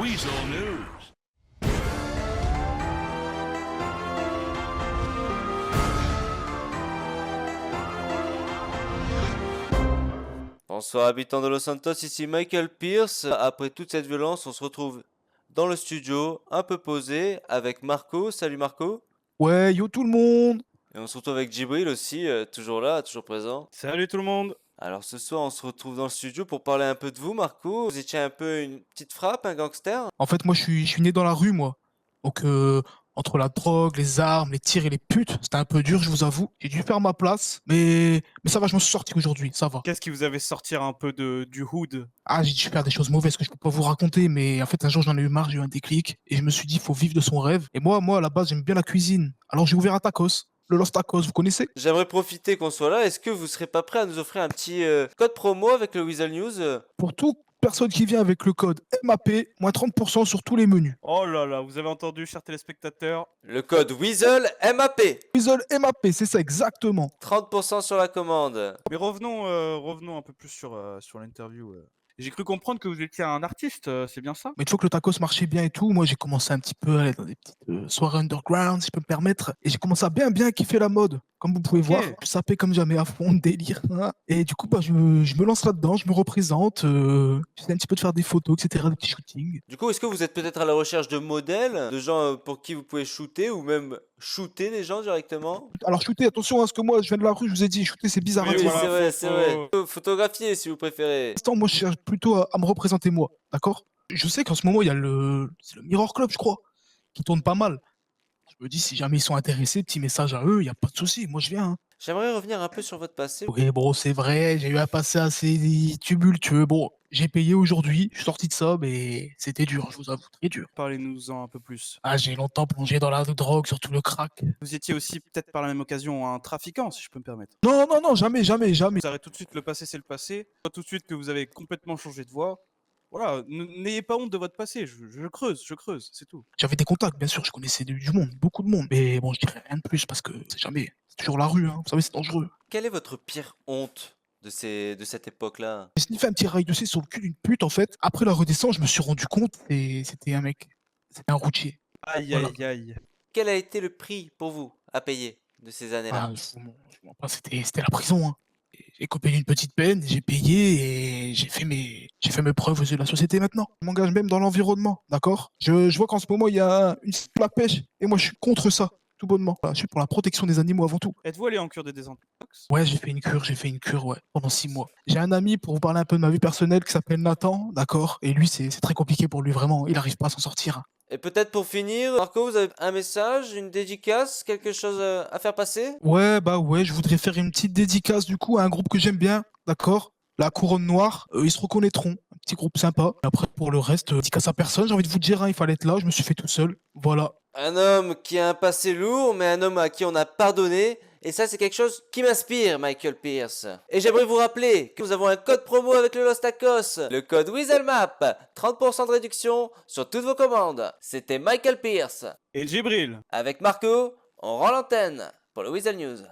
Weasel News. Bonsoir habitants de Los Santos, ici Michael Pierce. Après toute cette violence, on se retrouve dans le studio, un peu posé, avec Marco. Salut Marco. Ouais, yo tout le monde! Et on se retrouve avec Djibril aussi, toujours là, toujours présent. Salut tout le monde! Alors ce soir, on se retrouve dans le studio pour parler un peu de vous, Marco. Vous étiez un peu une petite frappe, un gangster? En fait, moi, je suis né dans la rue, moi. Donc, entre la drogue, les armes, les tirs et les putes, c'était un peu dur, je vous avoue. J'ai dû faire ma place, mais ça va, je m'en suis sorti aujourd'hui, ça va. Qu'est-ce qui vous avait sortir un peu du hood? Ah, j'ai dû faire des choses mauvaises que je peux pas vous raconter, mais en fait, un jour, j'en ai eu marre, j'ai eu un déclic, et je me suis dit, il faut vivre de son rêve. Et moi, à la base, j'aime bien la cuisine. Alors, j'ai ouvert un tacos. Le Los Tacos, vous connaissez? J'aimerais profiter qu'on soit là. Est-ce que vous serez pas prêt à nous offrir un petit code promo avec le Weasel News? Pour toute personne qui vient avec le code MAP, moins 30% sur tous les menus. Oh là là, vous avez entendu, chers téléspectateurs? Le code Weasel MAP. Weasel MAP, c'est ça, exactement. 30% sur la commande. Mais revenons un peu plus sur l'interview. J'ai cru comprendre que vous étiez un artiste, c'est bien ça? Mais tu vois que le tacos marchait bien et tout, moi j'ai commencé un petit peu à aller dans des petites soirées underground, si je peux me permettre, et j'ai commencé à bien kiffer la mode. Comme vous pouvez Ok. voir, je sapais comme jamais à fond, délire, hein. Et du coup, bah, je me lance là-dedans, je me représente, j'essaie un petit peu de faire des photos, etc., des petits shootings. Du coup, est-ce que vous êtes peut-être à la recherche de modèles, de gens pour qui vous pouvez shooter ou même shooter des gens directement? Alors shooter, attention à ce que moi je viens de la rue, je vous ai dit, shooter c'est bizarre à Oui, Oui, dire. voilà, c'est vrai, faut- c'est vrai. faut- Photographier si vous préférez. Pour l'instant, moi je cherche plutôt à me représenter moi, d'accord? Je sais qu'en ce moment il y a c'est le Mirror Club, je crois, qui tourne pas mal. Je me dis, si jamais ils sont intéressés, petit message à eux, il y a pas de souci, moi je viens, hein. J'aimerais revenir un peu sur votre passé. Oui, bon, c'est vrai, j'ai eu un passé assez tumultueux. Bon, j'ai payé aujourd'hui, je suis sorti de ça, mais c'était dur, je vous avoue, très dur. Parlez-nous-en un peu plus. Ah, j'ai longtemps plongé dans la drogue, surtout le crack. Vous étiez aussi peut-être par la même occasion un trafiquant, si je peux me permettre. Non, jamais, jamais, jamais. Vous arrêtez tout de suite, le passé c'est le passé. Pas tout de suite que vous avez complètement changé de voie. Voilà, n'ayez pas honte de votre passé, je creuse, c'est tout. J'avais des contacts, bien sûr, je connaissais du monde, beaucoup de monde. Mais bon, je dirais rien de plus parce que c'est jamais. C'est toujours la rue, hein. Vous savez, c'est dangereux. Quelle est votre pire honte de cette époque-là? J'ai sniffé un petit rail de C sur le cul d'une pute, en fait. Après la redescente, je me suis rendu compte et c'était un mec. C'était un routier. Aïe Voilà. aïe aïe. Quel a été le prix pour vous à payer de ces années-là? Ah, je vous mens pas, c'était la prison, hein. J'ai copé d'une petite peine, j'ai payé et j'ai fait mes preuves aux yeux de la société maintenant. Je m'engage même dans l'environnement, d'accord? Je vois qu'en ce moment, il y a une la pêche et moi, je suis contre ça, tout bonnement. Voilà, je suis pour la protection des animaux avant tout. Êtes-vous allé en cure de désintox? Ouais, j'ai fait une cure, ouais, pendant 6 mois. J'ai un ami, pour vous parler un peu de ma vie personnelle, qui s'appelle Nathan, d'accord? Et lui, c'est très compliqué pour lui, vraiment. Il arrive pas à s'en sortir, hein. Et peut-être pour finir, Marco, vous avez un message, une dédicace, quelque chose à faire passer? Ouais, bah ouais, je voudrais faire une petite dédicace du coup à un groupe que j'aime bien, d'accord? La Couronne Noire, ils se reconnaîtront. Un petit groupe sympa. Après, pour le reste, dédicace à personne, j'ai envie de vous dire, hein, il fallait être là, je me suis fait tout seul. Voilà. Un homme qui a un passé lourd, mais un homme à qui on a pardonné. Et ça, c'est quelque chose qui m'inspire, Michael Pierce. Et j'aimerais vous rappeler que nous avons un code promo avec le Los Tacos. Le code WeaselMap. 30% de réduction sur toutes vos commandes. C'était Michael Pierce. Et Djibril? Avec Marco, on rend l'antenne pour le Weasel News.